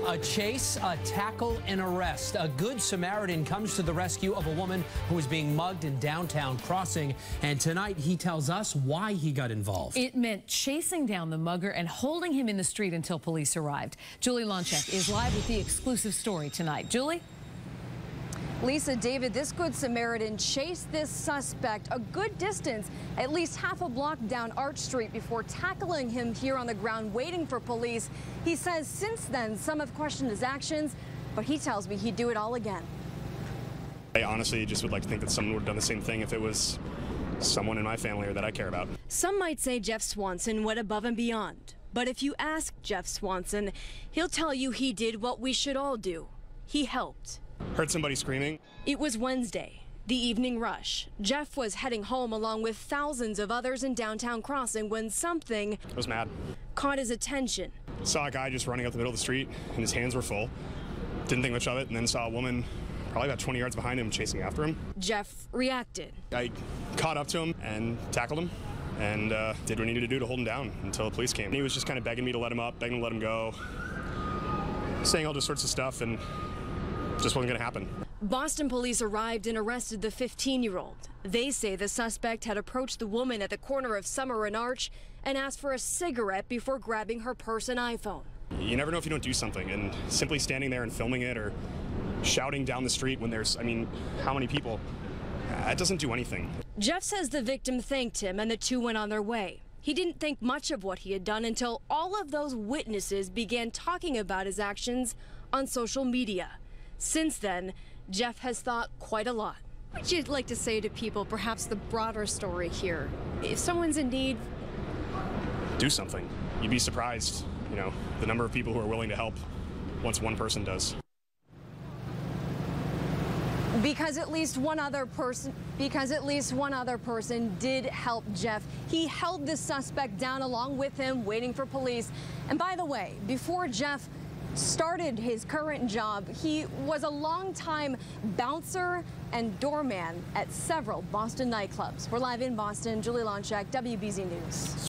A chase, a tackle, an arrest. A good Samaritan comes to the rescue of a woman who was being mugged in downtown Crossing. And tonight he tells us why he got involved. It meant chasing down the mugger and holding him in the street until police arrived. Julie Loncich is live with the exclusive story tonight. Julie? Lisa, David, this good Samaritan chased this suspect a good distance, at least half a block down Arch Street before tackling him here on the ground waiting for police. He says since then some have questioned his actions, but he tells me he'd do it all again. I honestly just would like to think that someone would have done the same thing if it was someone in my family or that I care about. Some might say Jeff Swanson went above and beyond, but if you ask Jeff Swanson, he'll tell you he did what we should all do. He helped. Heard somebody screaming. It was Wednesday, the evening rush. Jeff was heading home along with thousands of others in downtown Crossing when something I was mad. Caught his attention. Saw a guy just running up the middle of the street and his hands were full. Didn't think much of it, and then saw a woman probably about 20 yards behind him chasing after him. Jeff reacted. I caught up to him and tackled him and did what I needed to do to hold him down until the police came. He was just kind of begging me to let him up, begging to let him go, saying all this sorts of stuff, and just wasn't going to happen. Boston police arrived and arrested the 15-year-old. They say the suspect had approached the woman at the corner of Summer and Arch and asked for a cigarette before grabbing her purse and iPhone. You never know if you don't do something, and simply standing there and filming it or shouting down the street when there's, how many people? It doesn't do anything. Jeff says the victim thanked him and the two went on their way. He didn't think much of what he had done until all of those witnesses began talking about his actions on social media. Since then, Jeff has thought quite a lot. What would you like to say to people, perhaps the broader story here? If someone's in need, do something. You'd be surprised, the number of people who are willing to help once one person does. Because at least one other person did help Jeff. He held this suspect down along with him, waiting for police. And by the way, before Jeff started his current job, he was a longtime bouncer and doorman at several Boston nightclubs. We're live in Boston. Julie Loncich, WBZ News.